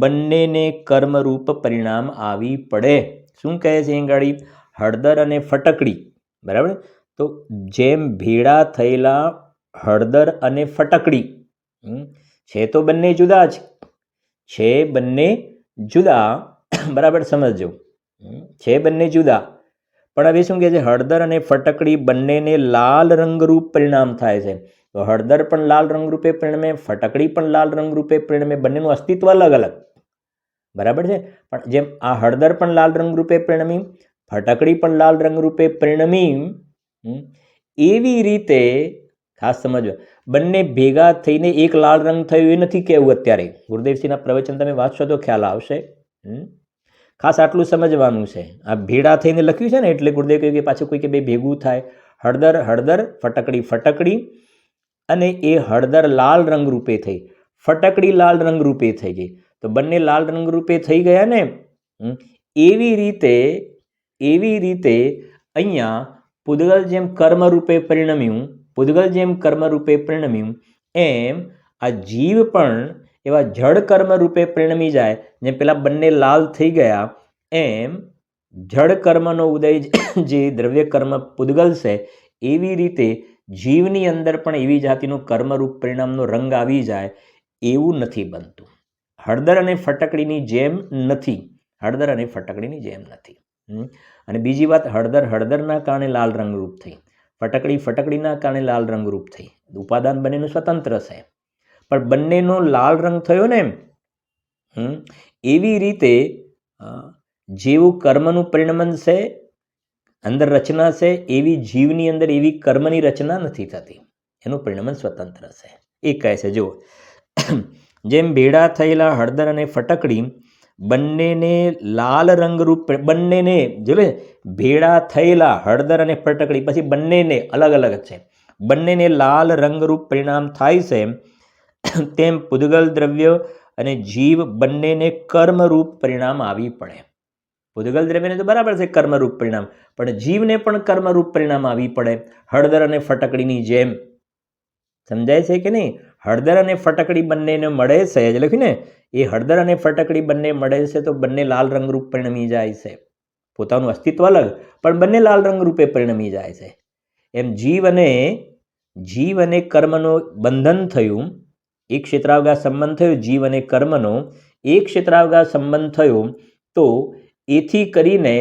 બંનેને કર્મરૂપ પરિણામ આવી પડે. શું કહે છે અહીં ગાડી? હળદર અને ફટકડી, બરાબર? તો જેમ ભેળા થયેલા હળદર અને ફટકડી છે તો બંને જુદા જ છે, બંને જુદા, બરાબર સમજજો, છે બંને જુદા. પણ હવે શું કહે છે? હળદર અને ફટકડી બંનેને લાલ રંગરૂપ પરિણામ થાય છે. તો હળદર પણ લાલ રંગરૂપે પરિણમે, ફટકડી પણ લાલ રંગરૂપે પરિણમે, બંનેનું અસ્તિત્વ અલગ અલગ, બરાબર છે. પણ જેમ આ હળદર પણ લાલ રંગરૂપે પરિણમી, ફટકડી પણ લાલ રંગરૂપે પરિણમી, એવી રીતે ખાસ સમજો, બંને ભેગા થઈને એક લાલ રંગ થયો એ નથી કહેવું અત્યારે. ગુરુદેવસિંહના પ્રવચન તમે વાંચશો તો ખ્યાલ આવશે. ખાસ આટલું સમજવાનું છે. આ ભેળા થઈને લખ્યું છે ને એટલે ગુરુદેવ કહ્યું કે પાછું કોઈ કે બે ભેગું થાય. હળદર, ફટકડી અને એ હળદર લાલ રંગ રૂપે થઈ, ફટકડી લાલ રંગ રૂપે થઈ ગઈ. તો બંને લાલ રંગ રૂપે થઈ ગયા ને. એવી રીતે અહીંયા પૂદગલ જેમ કર્મરૂપે પરિણમ્યું એમ આ જીવ પણ એવા જડ કર્મ રૂપે પરિણમી જાય. જેમ પેલા બંને લાલ થઈ ગયા એમ જડ કર્મનો ઉદય જે દ્રવ્ય કર્મ પૂદગલ છે, એવી રીતે જીવની અંદર પણ એવી જાતિનું કર્મરૂપ પરિણામનો રંગ આવી જાય એવું નથી બનતું. હળદર અને ફટકડીની જેમ નથી. અને બીજી વાત, હળદરના કારણે લાલ રંગરૂપ થઈ, ફટકડીના કારણે લાલ રંગરૂપ થઈ. ઉપાદાન બંનેનું સ્વતંત્ર છે, પણ બંનેનો લાલ રંગ થયો ને. એવી રીતે જેવું કર્મનું પરિણમન છે, અંદર રચના છે, એવી જીવની અંદર એવી કર્મની રચના નથી થતી. એનું પરિણમન સ્વતંત્ર છે. એ કહે છે જુઓ, જેમ ભેળા થયેલા હળદર અને ફટકડી બંનેને લાલ રંગરૂપ, બંનેને જોડે ભેળા થયેલા હળદર અને ફટકડી, પછી બંનેને અલગ અલગ છે, બંનેને લાલ રંગરૂપ પરિણામ થાય છે તેમ પૂદગલ દ્રવ્ય અને જીવ બંનેને કર્મરૂપ પરિણામ આવી પડે. પૂદગલ દ્રવ્યને તો બરાબર છે કર્મરૂપ પરિણામ, પણ જીવને પણ કર્મરૂપ પરિણામ આવી પડે હળદર અને ફટકડીની જેમ. સમજાય છે કે નહીં? હળદર અને ફટકડી બંનેને મળે છે, જ લખ્યું ને, એ હળદર અને ફટકડી બંને મળે છે તો બંને લાલ રંગરૂપ પરિણમી જાય છે. પોતાનું અસ્તિત્વ અલગ, પણ બંને લાલ રંગરૂપે પરિણમી જાય છે. એમ જીવ અને કર્મનો બંધન થયું, એક ક્ષેત્રાવગાહ સંબંધ થયો જીવ અને કર્મનો, એક ક્ષેત્રાવગાહ સંબંધ થયો તો એથી કરીને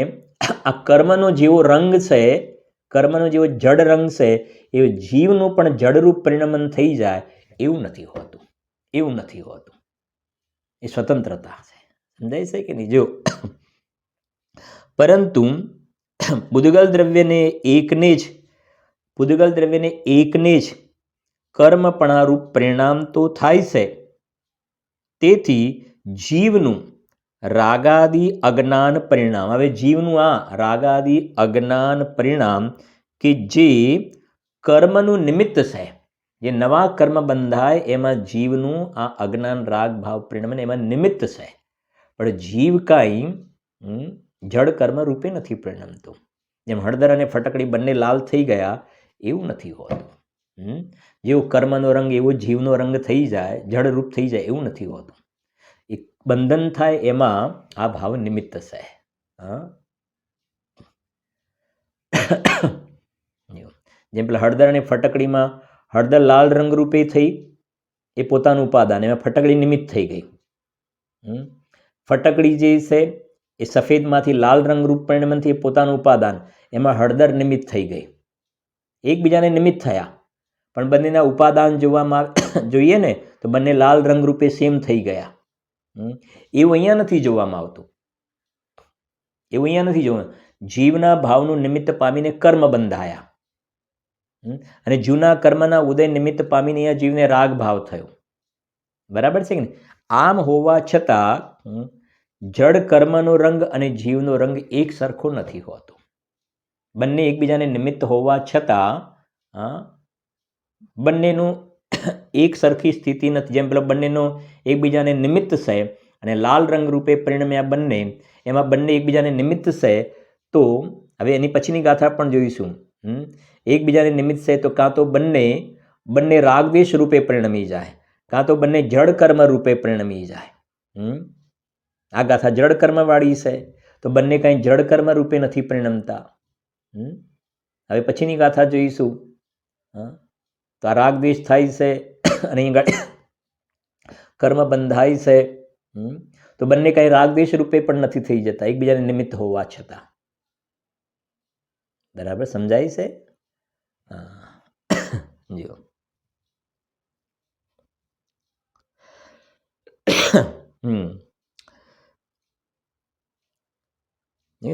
આ કર્મનો જેવો રંગ છે, કર્મનો જેવો જડ રંગ છે, એ જીવનું પણ જડરૂપ પરિણમન થઈ જાય એવું નથી હોતું. એ સ્વતંત્રતા છે. સમજાય છે કે નહીં? જો પરંતુ પૂદગલ દ્રવ્યને એકને જ કર્મપણારૂપ પરિણામ તો થાય છે. તેથી જીવનું રાગાદી અજ્ઞાન પરિણામ, હવે જીવનું આ રાગાદી અજ્ઞાન પરિણામ કે જે કર્મનું નિમિત્ત છે, જે નવા કર્મ બંધાય એમાં જીવનું આ અજ્ઞાન રાગ ભાવ પરિણામ એમાં નિમિત્ત છે. પણ જીવ કાંઈ જડ કર્મ રૂપે નથી પરિણમતું. જેમ હળદર અને ફટકડી બંને લાલ થઈ ગયા એવું નથી હોતું. જેવો કર્મનો રંગ એવો જીવનો રંગ થઈ જાય, જડરૂપ થઈ જાય એવું નથી હોતું. એક બંધન થાય એમાં આ ભાવ નિમિત્ત છે. જેમ પેલા હળદર અને ફટકડીમાં હળદર લાલ રંગ રૂપે થઈ, એ પોતાનું ઉપાદાન, એમાં ફટકડી નિમિત્ત થઈ ગઈ. ફટકડી જે છે એ સફેદમાંથી લાલ રંગરૂપ પરિણમનથી એ પોતાનું ઉપાદાન, એમાં હળદર નિમિત્ત થઈ ગઈ. એકબીજાને નિમિત્ત થયા, પણ બંનેના ઉપાદાન જોવામાં જોઈએ ને તો બંને લાલ રંગરૂપે સેમ થઈ ગયા. એવું અહીંયા નથી જોવામાં આવતું. જીવના ભાવનું નિમિત્ત પામીને કર્મ બંધાયા. અને જૂના કર્મના ઉદય નિમિત્ત પામીને આ જીવને રાગ ભાવ થયો. બરાબર છે કે નહીં? આમ હોવા છતાં જડ કર્મનો રંગ અને જીવનો રંગ એક સરખો નથી હોતો. બંને એકબીજાને નિમિત્ત હોવા છતાં બંનેનું એક સરખી સ્થિતિ નથી. જેમ પેલો બંનેનો એકબીજાને નિમિત્ત છે અને લાલ રંગ રૂપે પરિણમ્યા બંને, એમાં બંને એકબીજાને નિમિત્ત છે. તો હવે એની પછીની ગાથા પણ જોઈશું. એકબીજાને નિમિત્ત છે તો કાં તો બંને રાગદ્વેષ રૂપે પરિણમી જાય, કાં તો બંને જડ કર્મ રૂપે પરિણમી જાય. આ ગાથા જડ કર્મવાળી છે તો બંને કાંઈ જડ કર્મ રૂપે નથી પરિણમતા. હવે પછીની ગાથા જોઈશું. તો આ રાગદ્વેષ થાય છે અને અહીં કર્મ બંધાય છે. તો બંને કાંઈ રાગદ્વેષ રૂપે પણ નથી થઈ જતા, એકબીજાને નિમિત્ત હોવા છતાં. બરાબર સમજાય છે? જો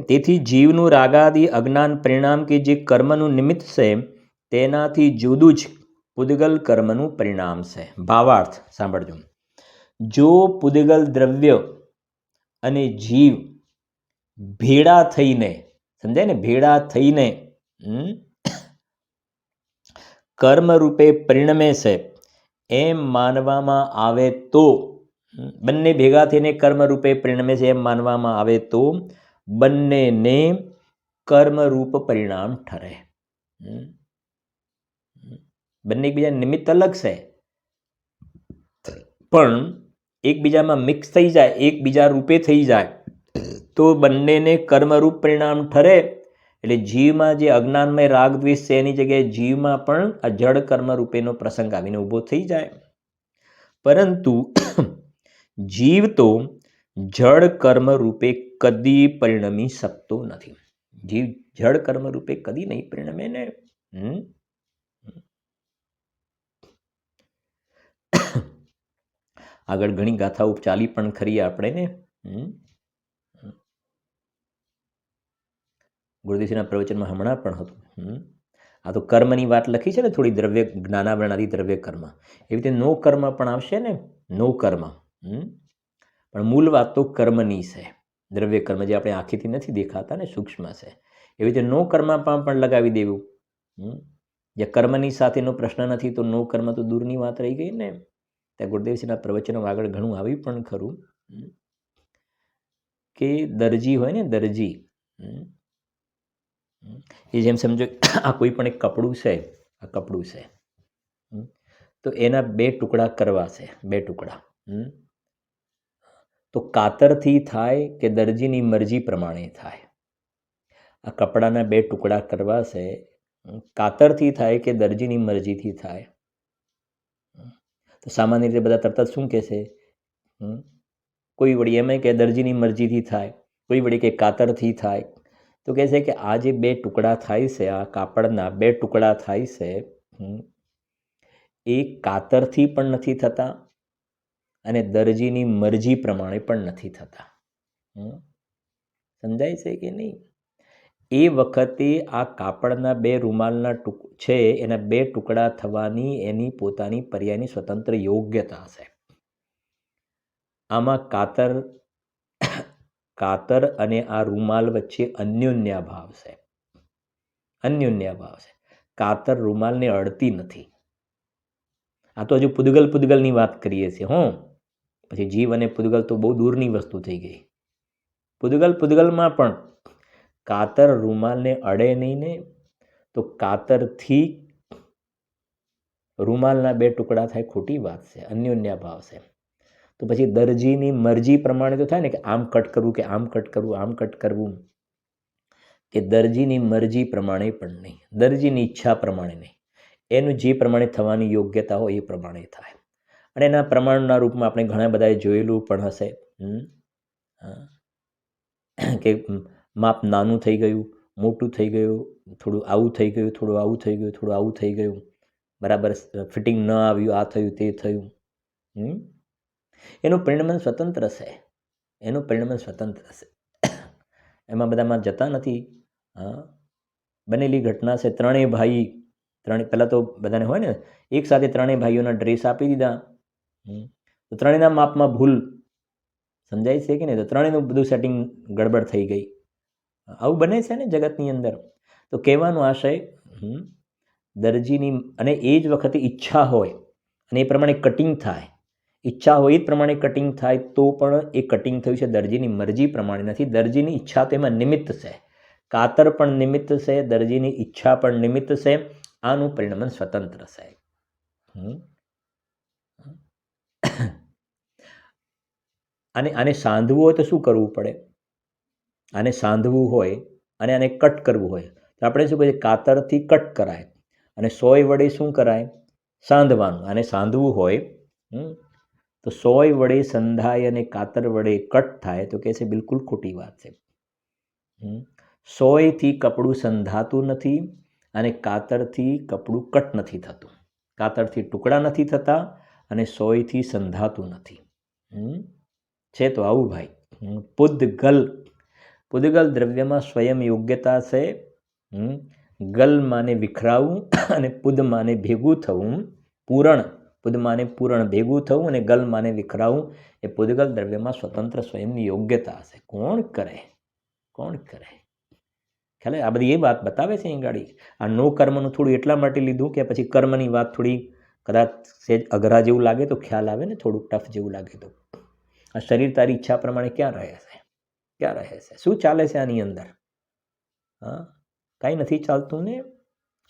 તેથી જીવનું રાગાદિ અજ્ઞાન પરિણામ કે જે કર્મનું નિમિત્ત છે તેનાથી જુદું જ પુદ્ગલ કર્મનું પરિણામ છે. ભાવાર્થ સાંભળજો. જો પુદ્ગલ દ્રવ્ય અને જીવ ભેળા થઈને, સમજાય ને, ભેળા થઈને કર્મ રૂપે પરિણમે છે એમ માનવામાં આવે તો, બંને ભેગા થઈને કર્મ રૂપે પરિણમે છે એમ માનવામાં આવે તો બંનેને કર્મરૂપ પરિણામ ઠરે. બંને એકબીજા નિમિત્ત અલગ છે પણ એકબીજામાં મિક્સ થઈ જાય, એકબીજા રૂપે થઈ જાય તો બંનેને કર્મરૂપ પરિણામ ઠરે. એટલે જીવમાં જે અજ્ઞાનમય રાગદ્વેષ છે એની જગ્યાએ જીવમાં પણ આ જડ કર્મ રૂપેનો પ્રસંગ આવીને ઊભો થઈ જાય. પરંતુ જીવ તો જડ કર્મ રૂપે કદી પરિણમી શકતો નથી. જીવ જડ કર્મ રૂપે કદી નહીં પરિણમે ને. આગળ ઘણી ગાથાઓ ચાલી પણ ખરી આપણે ને. ગુરુદેવજીના પ્રવચનમાં હમણાં પણ હતું. આ તો કર્મની વાત લખી છે ને થોડી, દ્રવ્ય જ્ઞાનાવરણાદી દ્રવ્ય કર્મ. એવી રીતે નો કર્મ પણ આવશે ને, નો કર્મ. પણ મૂળ વાત તો કર્મની છે. દ્રવ્ય કર્મ જે આપણે આંખીથી નથી દેખાતા ને, સૂક્ષ્મ છે. એવી રીતે નો કર્મ પણ લગાવી દેવું. જે કર્મની સાથેનો પ્રશ્ન નથી તો નો કર્મ તો દૂરની વાત રહી ગઈ ને. ત્યાં ગુરુદેવજીના પ્રવચનો આગળ ઘણું આવી પણ ખરું કે દરજી હોય ને, દરજી, એ જેમ સમજો આ કોઈ પણ એક કપડું છે, આ કપડું છે તો એના બે ટુકડા કરવા છે, બે ટુકડા. તો કાતરથી થાય કે દરજીની મરજી પ્રમાણે થાય. આ કપડાના બે ટુકડા કરવા છે, કાતરથી થાય કે દરજીની મરજીથી થાય. તો સામાન્ય રીતે બધા તરત શું કહે છે? કોઈ વળી એમ કે દરજીની મરજીથી થાય, કોઈ વળી કે કાતરથી થાય. તો કહે છે કે આ જે બે ટુકડા થાય છે, આ કાપડના બે ટુકડા થાય છે, એ કાતરથી પણ નથી થતા અને દરજીની મરજી પ્રમાણે પણ નથી થતા. સમજાય છે કે નહીં? એ વખતે આ કાપડના બે રૂમાલના છે એના બે ટુકડા થવાની એની પોતાની પર્યાયની સ્વતંત્ર યોગ્યતા છે. આમાં કાતર અને આ રૂમાલ વચ્ચે અન્યોન્યાભાવ છે. અન્યોન્યાભાવ છે. કાતર રૂમાલને અડતી નથી. આ તો હજુ પૂદગલની વાત કરીએ છીએ. પછી જીવ અને પૂદગલ તો બહુ દૂરની વસ્તુ થઈ ગઈ. પૂદગલમાં પણ કાતર રૂમાલને અડે નહીં ને, તો કાતરથી રૂમાલના બે ટુકડા થાય, ખોટી વાત છે. અન્યોન્યાભાવ છે. તો પછી દરજીની મરજી પ્રમાણે તો થાય ને કે આમ કટ કરવું કે આમ કટ કરવું, આમ કટ કરવું, કે દરજીની મરજી પ્રમાણે પણ નહીં, દરજીની ઈચ્છા પ્રમાણે નહીં. એનું જે પ્રમાણે થવાની યોગ્યતા હોય એ પ્રમાણે થાય. અને એના પ્રમાણના રૂપમાં આપણે ઘણા બધાએ જોયેલું પણ હશે કે માપ નાનું થઈ ગયું, મોટું થઈ ગયું, થોડું આવું થઈ ગયું, થોડું આવું થઈ ગયું, થોડું આવું થઈ ગયું, બરાબર ફિટિંગ ન આવ્યું, આ થયું તે થયું. એનું પરિણમન સ્વતંત્ર છે. એનું પરિણમન સ્વતંત્ર છે. એમાં બધામાં જતા નથી. બનેલી ઘટના છે. ત્રણેય ભાઈ પહેલાં તો બધાને હોય ને, એક સાથે ત્રણેય ભાઈઓના ડ્રેસ આપી દીધા, તો ત્રણેયના માપમાં ભૂલ સમજાય છે કે નહીં, તો ત્રણેયનું બધું સેટિંગ ગડબડ થઈ ગઈ. આવું બને છે ને જગતની અંદર. તો કહેવાનો આશય દરજીની, અને એ જ વખતે ઈચ્છા હોય અને એ પ્રમાણે કટિંગ થાય, ઈચ્છા હોય એ જ પ્રમાણે કટિંગ થાય તો પણ એ કટિંગ થયું છે દરજીની મરજી પ્રમાણે નથી. દરજીની ઈચ્છા તો એમાં નિમિત્ત છે, કાતર પણ નિમિત્ત છે, દરજીની ઈચ્છા પણ નિમિત્ત છે. આનું પરિણમન સ્વતંત્ર છે. આને સાંધવું હોય તો શું કરવું પડે? આને સાંધવું હોય અને આને કટ કરવું હોય તો આપણે શું કહીએ? કાતરથી કટ કરાય અને સોય વડે શું કરાય? સાંધવાનું. આને સાંધવું હોય તો સોય વડે સંધાય અને કાતર વડે કટ થાય, તો કહે છે બિલકુલ ખોટી વાત છે. સોયથી કપડું સંધાતું નથી અને કાતરથી કપડું કટ નથી થતું. કાતરથી ટુકડા નથી થતા અને સોયથી સંધાતું નથી. છે તો આવું ભાઈ. પૂદગલ દ્રવ્યમાં સ્વયં યોગ્યતા છે. ગલ માને વિખરાવું અને પુદ માને ભેગું થવું. પુદ માને પૂરણ ભેગું થવું અને ગલ માને વિખરાવું એ પૂદગલ દ્રવ્યમાં સ્વતંત્ર સ્વયંની યોગ્યતા છે. કોણ કરે? ખ્યાલ? આ બધી એ વાત બતાવે છે અહીં ગાડી. આ નો કર્મનું થોડું એટલા માટે લીધું કે પછી કર્મની વાત થોડી કદાચ સેજ અઘરા જેવું લાગે તો ખ્યાલ આવે ને, થોડુંક ટફ જેવું લાગે તો. આ શરીર તારી ઈચ્છા પ્રમાણે ક્યાં રહે છે? શું ચાલે છે આની અંદર? કાંઈ નથી ચાલતું ને.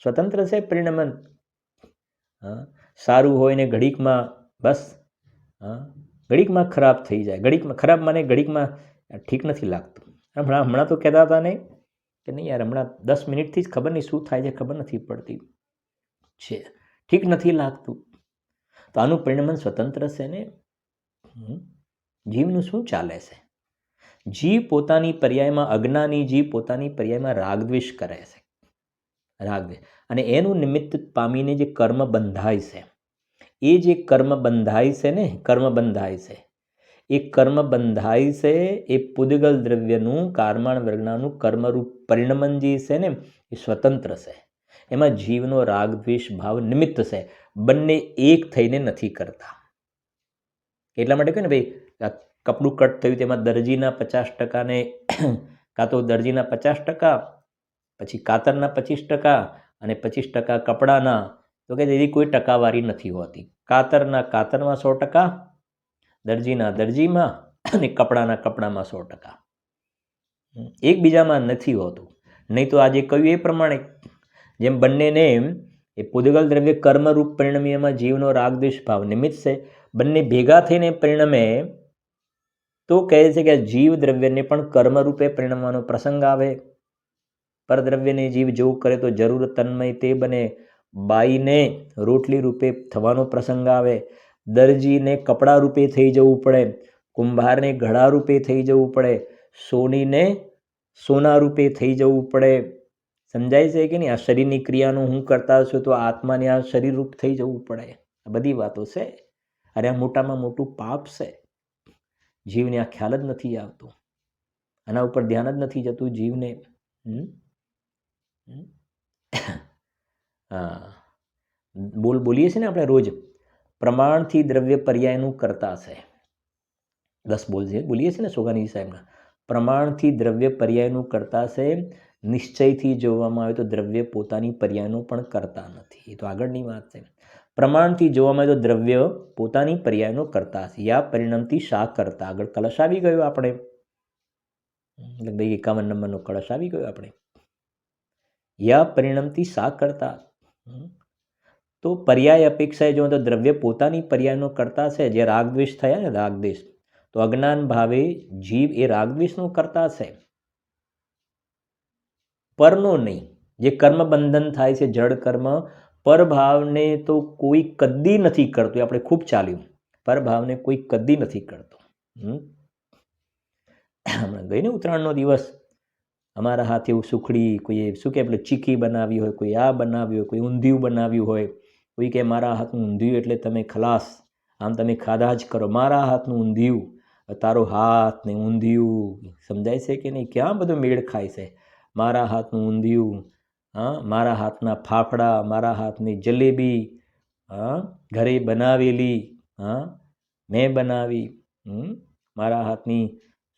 સ્વતંત્ર છે પરિણમન. સારું હોય ને ઘડીકમાં બસ ઘડીકમાં ખરાબ થઈ જાય. ઘડીકમાં ખરાબ માને ઘડીકમાં ઠીક નથી લાગતું. હમણાં તો કહેતા હતા ને કે નહીં યાર, હમણાં 10 મિનિટથી જ ખબર નહીં શું થાય છે, ખબર નથી પડતી છે, ઠીક નથી લાગતું. તો આનું પરિણમન સ્વતંત્ર છે ને. જીવનું શું ચાલે છે? જીવ પોતાની પર્યાયમાં, અજ્ઞાની જીવ પોતાની પર્યાયમાં રાગદ્વેષ કરે છે. અને એનું નિમિત્ત પામીને જે કર્મ બંધાય છે, એ જે કર્મ બંધાય છે ને, એ કર્મ બંધાય છે એ પૂદગલ દ્રવ્યનું, કારમાણ વર્ગનાનું કર્મરૂપ પરિણમન જે છે ને એ સ્વતંત્ર છે. એમાં જીવનો રાગદ્વેષ ભાવ નિમિત્ત છે. બંને એક થઈને નથી કરતા. એટલા માટે કહે ને ભાઈ, કપડું કટ થયું તેમાં દરજીના 50% ને કાં તો દરજીના 50%, પછી કાતરના 25% અને 25% કપડાના, તો કે એવી કોઈ ટકાવારી નથી હોતી. કાતરમાં 100%, દરજીના દરજીમાં અને કપડામાં 100%. એકબીજામાં નથી હોતું. નહીં તો આજે કહ્યું એ પ્રમાણે જેમ બંનેને એ પૂદગલ દ્રવ્ય કર્મરૂપ પરિણમીયમાં જીવનો રાગદ્વેષ ભાવ નિમિત્ત છે, બંને ભેગા થઈને પરિણમે તો કહે છે કે જીવ દ્રવ્યને પણ કર્મરૂપે પરિણમવાનો પ્રસંગ આવે. પરદ્રવ્યને જીવ જેવું કરે તો જરૂર તન્મય તે બને. બાઈને રોટલી રૂપે થવાનો પ્રસંગ આવે. દરજીને કપડા રૂપે થઈ જવું પડે. કુંભારને ઘડા રૂપે થઈ જવું પડે. સોનીને સોના રૂપે થઈ જવું પડે. સમજાય છે કે નહીં? આ શરીરની ક્રિયાનું હું કરતા છું તો આત્માને આ શરીર રૂપ થઈ જવું પડે. આ બધી વાતો છે. અરે આ મોટામાં મોટું પાપ છે. જીવને આ ખ્યાલ જ નથી આવતો, આના ઉપર ધ્યાન જ નથી જતું જીવને. બોલીએ છીએ ને આપણે રોજ, પ્રમાણથી દ્રવ્ય પર્યાયનું કરતા છે. 10 બોલ છે બોલીએ છીએ ને સોગાની સાહેબના. પ્રમાણથી દ્રવ્ય પર્યાયનું કરતા છે. નિશ્ચયથી જોવામાં આવે તો દ્રવ્ય પોતાની પર્યાયનું પણ કરતા નથી. એ તો આગળની વાત છે. પ્રમાણથી જોવામાં આવે તો દ્રવ્ય પોતાની પર્યાયનો કરતા છે. યા પરિણમથી શા કરતા. આગળ કલશ આવી ગયો આપણે, 51 નંબરનો કળશ આવી ગયો આપણે. યા પરિણમથી શા કરતા. તો પર્યાય અપેક્ષાએ જો તો દ્રવ્ય પોતાની પર્યાયનો કરતા છે. જે રાગદ્વેષ થયા ને, રાગદ્વેષ, તો અજ્ઞાન ભાવે જીવ એ રાગદ્વેષનો કરતા છે, પરનો નહીં. જે કર્મ બંધન થાય છે જડ કર્મ, પરભાવને તો કોઈ કદી નથી કરતું. આપણે ખૂબ ચાલ્યું, પરભાવને કોઈ કદી નથી કરતું. હમણાં ગઈ ને ઉત્તરાયણનો દિવસ, અમારા હાથે એવું સુખડી, કોઈએ શું કે પેલું ચીકી બનાવી હોય, કોઈ આ બનાવ્યું હોય, કોઈ ઊંધિયું બનાવ્યું હોય, કોઈ કે મારા હાથનું ઊંધિયું એટલે તમે ખલાસ, આમ તમે ખાધા જ કરો. મારા હાથનું ઊંધિયું, તારો હાથ ને ઊંધિયું, સમજાય છે કે નહીં? ક્યાં બધું મેળ ખાય છે. મારા હાથનું ઊંધિયું, હા, મારા હાથના ફાફડા, મારા હાથની જલેબી, હા, ઘરે બનાવેલી, હા, મેં બનાવી, મારા હાથની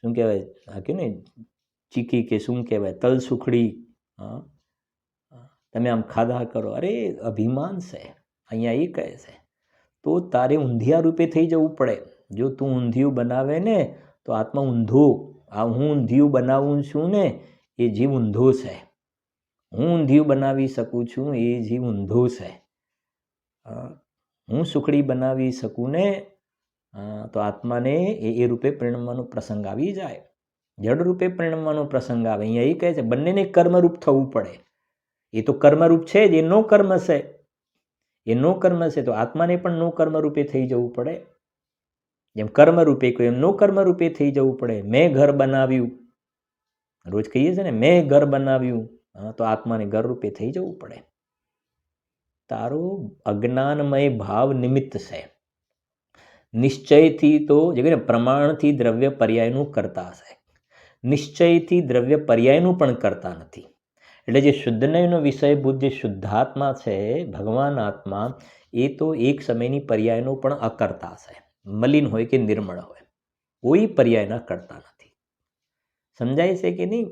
શું કહેવાય આ કે ને ચીકી કે શું કહેવાય તલ સુખડી, હા, તમે આમ ખાધા કરો. અરે અભિમાન છે અહીંયા એ કહે છે. તો તારે ઊંધિયા રૂપે થઈ જવું પડે. જો તું ઊંધિયું બનાવે ને તો આત્મા ઊંધો, આ હું ઊંધિયું બનાવું છું ને એ જીવ ઊંધો છે. હું ઊંધિયું બનાવી શકું છું એ જીવ ઊંધો છે. હું સુખડી બનાવી શકું ને તો આત્માને એ રૂપે પરિણમવાનો પ્રસંગ આવી જાય. જડ રૂપે પરિણમવાનો પ્રસંગ આવે. અહીંયા એ કહે છે બંનેને કર્મરૂપ થવું પડે. એ તો કર્મરૂપ છે જ, એ નો કર્મ છે. એ નો કર્મ છે તો આત્માને પણ નો કર્મ રૂપે થઈ જવું પડે. જેમ કર્મ રૂપે કોઈ એમ નો કર્મ રૂપે થઈ જવું પડે. મેં ઘર બનાવ્યું, રોજ કહીએ છીએ ને મેં ઘર બનાવ્યું, તો આત્માને ઘર રૂપે થઈ જવું પડે. તારો અજ્ઞાનમય ભાવ નિમિત્ત છે. નિશ્ચયથી તો જે કહે ને પ્રમાણથી દ્રવ્ય પર્યાયનું કરતા છે, નિશ્ચયથી દ્રવ્ય પર્યાયનું પણ કરતા નથી. એટલે જે શુદ્ધનયનો વિષયભૂત જે શુદ્ધાત્મા છે, ભગવાન આત્મા, એ તો એક સમયની પર્યાયનો પણ અકર્તા છે. મલિન હોય કે નિર્મળ હોય, કોઈ પર્યાયના કરતા નથી. સમજાય છે કે નહીં?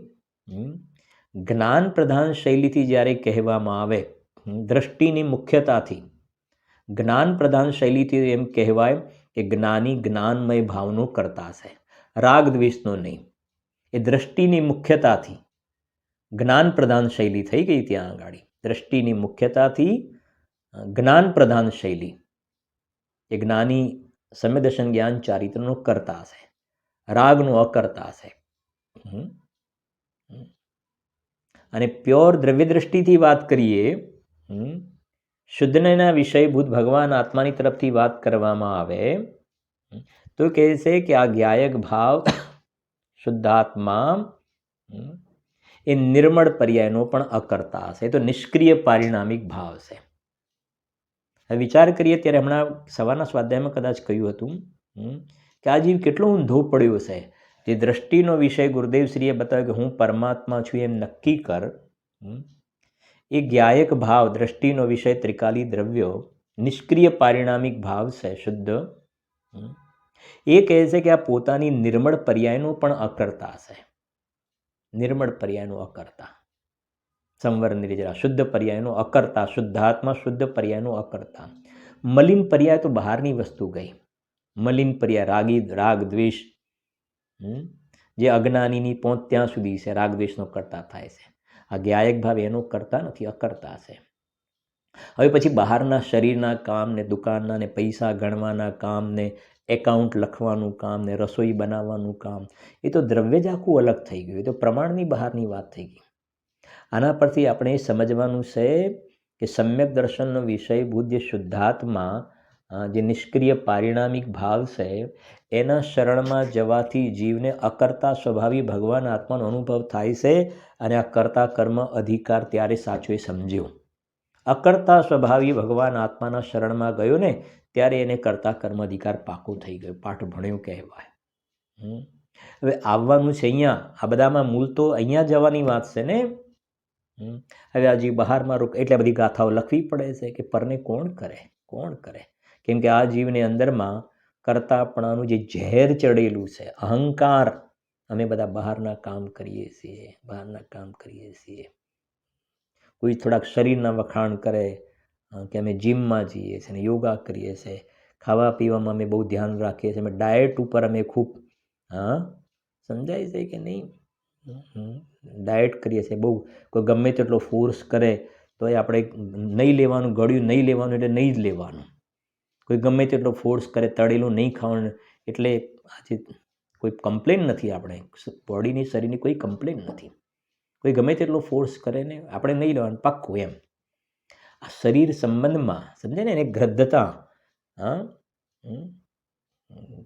જ્ઞાન પ્રધાન શૈલીથી જ્યારે કહેવામાં આવે, દ્રષ્ટિની મુખ્યતાથી જ્ઞાન પ્રધાન શૈલીથી એમ કહેવાય કે જ્ઞાની જ્ઞાનમય ભાવનો કરતા છે, રાગ દ્વેષનો નહીં. એ દ્રષ્ટિની મુખ્યતાથી જ્ઞાન પ્રધાન શૈલી થઈ ગઈ. ત્યાં આગળ દ્રષ્ટિની મુખ્યતાથી જ્ઞાન પ્રધાન શૈલી એ જ્ઞાની સમ્યદર્શન જ્ઞાન ચારિત્રનો કરતા છે, રાગનો અકર્તા છે. અને પ્યોર દ્રવ્ય દ્રષ્ટિથી વાત કરીએ, શુદ્ધનયના વિષયભૂત ભગવાન આત્માની તરફથી વાત કરવામાં આવે તો કહે છે કે આ જ્ઞાયક ભાવ શુદ્ધાત્મા એ નિર્મળ પર્યાયનો પણ અકર્તા છે. તો નિષ્ક્રિય પારિણામિક ભાવ છે. હવે વિચાર કરીએ ત્યારે હમણાં સવારના સ્વાધ્યાયમાં કદાચ કહ્યું હતું કે આ જીવ કેટલો ઊંધો પડ્યો છે. જે દ્રષ્ટિનો વિષય ગુરુદેવશ્રીએ બતાવ્યો કે હું પરમાત્મા છું એમ નક્કી કર, એ જ્ઞાયક ભાવ દ્રષ્ટિનો વિષય ત્રિકાલી દ્રવ્યો નિષ્ક્રિય પારિણામિક ભાવ છે શુદ્ધ. એ કહે છે કે આ પોતાની નિર્મળ પર્યાયનો પણ અકર્તા છે. નિર્મળ પર્યાયનો અકર્તા, સંવર નિર્જરા, શુદ્ધ પર્યાયનો અકર્તા, શુદ્ધાત્મા શુદ્ધ પર્યાયનો અકર્તા. મલિન પર્યાય તો બહારની વસ્તુ ગઈ. મલિન પર્યાય રાગી, રાગ દ્વેષ, જે અજ્ઞાનીની પહોંચ ત્યાં સુધી છે, રાગ દ્વેષનો કરતા થાય છે. આ જ્ઞાયક ભાવ એનો કરતા નથી, અકર્તા છે. હવે પછી બહારના શરીરના કામ ને દુકાનના ને પૈસા ગણવાના કામ ને એકાઉન્ટ લખવાનું કામ ને રસોઈ બનાવવાનું કામ, એ તો દ્રવ્ય જ આખું અલગ થઈ ગયું. એ તો પ્રમાણની બહારની વાત થઈ ગઈ. આના પરથી આપણે સમજવાનું છે કે સમ્યક દર્શનનો વિષયભૂત જે શુદ્ધાત્મા, જે નિષ્ક્રિય પારિણામિક ભાવ છે, એના શરણમાં જવાથી જીવને અકર્તા સ્વભાવી ભગવાન આત્માનો અનુભવ થાય છે. અને આ કર્તા કર્મ અધિકાર ત્યારે સાચો એ સમજ્યો. અકર્તા સ્વભાવી ભગવાન આત્માના શરણમાં ગયો ને ત્યારે એને કર્તા કર્મ અધિકાર પાકો થઈ ગયો, પાઠ ભણ્યો કહેવાય. હવે આવવાનું છે અહીંયા, આ બધામાં મૂળ તો અહીંયા જવાની વાત છે ને. હવે આ જીવ બહારમાં એટલે બધી ગાથાઓ લખવી પડે છે કે પરને કોણ કરે, કોણ કરે? કેમ કે આ જીવને અંદરમાં કરતાપણાનું જે ઝેર ચડેલું છે, અહંકાર. અમે બધા બહારના કામ કરીએ છીએ, બહારના કામ કરીએ છીએ. કોઈ થોડાક શરીરના વખાણ કરે કે અમે જીમમાં જઈએ છીએ ને યોગા કરીએ છીએ, ખાવા પીવામાં અમે બહુ ધ્યાન રાખીએ છીએ, અમે ડાયટ ઉપર અમે ખૂબ, સમજાય છે કે નહીં? ડાયટ કરીએ છીએ બહુ. કોઈ ગમે તેટલો ફોર્સ કરે તો એ આપણે નહીં લેવાનું, ગળ્યું નહીં લેવાનું એટલે નહીં જ લેવાનું. કોઈ ગમે તેટલો ફોર્સ કરે તળેલું નહીં ખાવાનું એટલે આજે કોઈ કમ્પ્લેન નથી. આપણે બોડીની શરીરની કોઈ કમ્પ્લેન નથી. કોઈ ગમે તેટલો ફોર્સ કરે ને આપણે નહીં લેવાનું, પાક્કું એમ. આ શરીર સંબંધમાં સમજે ને એને ગ્રદ્ધતા,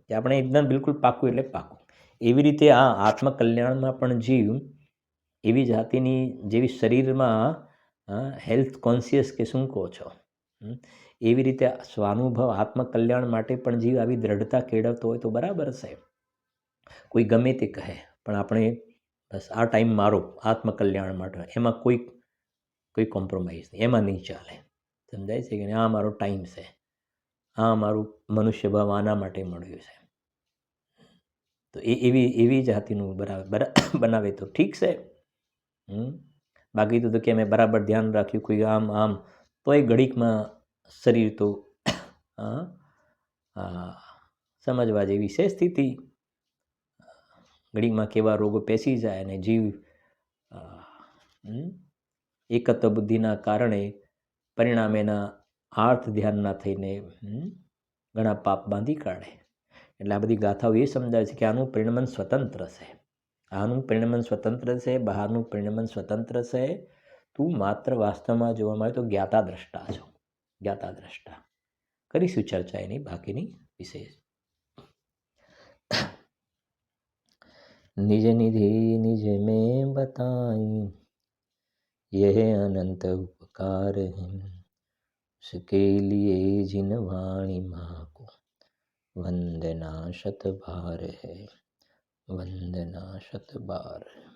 કે આપણે એકદમ બિલકુલ પાક્કું એટલે પાક્કું. એવી રીતે આ આત્મકલ્યાણમાં પણ જીવ એવી જાતિની જેવી શરીરમાં હેલ્થ કોન્શિયસ કે શું કહો છો, એવી રીતે સ્વાનુભવ આત્મકલ્યાણ માટે પણ જીવ આવી દ્રઢતા કેળવતો હોય તો બરાબર છે. કોઈ ગમે તે કહે પણ આપણે બસ આ ટાઈમ મારો આત્મકલ્યાણ માટે, એમાં કોઈ કોઈ કોમ્પ્રોમાઇઝ નહીં, એમાં નહીં ચાલે. સમજાય છે કે નહીં? આ મારો ટાઈમ છે, આ મારું મનુષ્ય ભાવ આના માટે મળ્યું છે. તો એવી જાતિનું બનાવે તો ઠીક છે. બાકી તો કે મેં બરાબર ધ્યાન રાખ્યું, કોઈ આમ તોય ઘડીકમાં શરીર તો સમજવા જેવી છે સ્થિતિ. ઘડીકમાં કેવા રોગો પેસી જાય અને જીવ એકત્વ બુદ્ધિના કારણે પરિણામેના આર્થ ધ્યાનના થઈને ઘણા પાપ બાંધી કાઢે. એટલે આ બધી ગાથાઓ એ સમજાવે છે કે આનું પરિણમન સ્વતંત્ર છે, આનું પરિણમન સ્વતંત્ર છે, બહારનું પરિણમન સ્વતંત્ર છે. તું માત્ર વાસ્તવમાં જોવા મળે તો જ્ઞાતા દ્રષ્ટા છો, જ્ઞાતા દ્રષ્ટા. કરીશું ચર્ચા એની બાકીની વિશેષ. निज निधि निज में बताई, यह अनंत उपकार है, उसके लिए जिन वाणी माँ को वंदना शत बार है, वंदना शत बार है.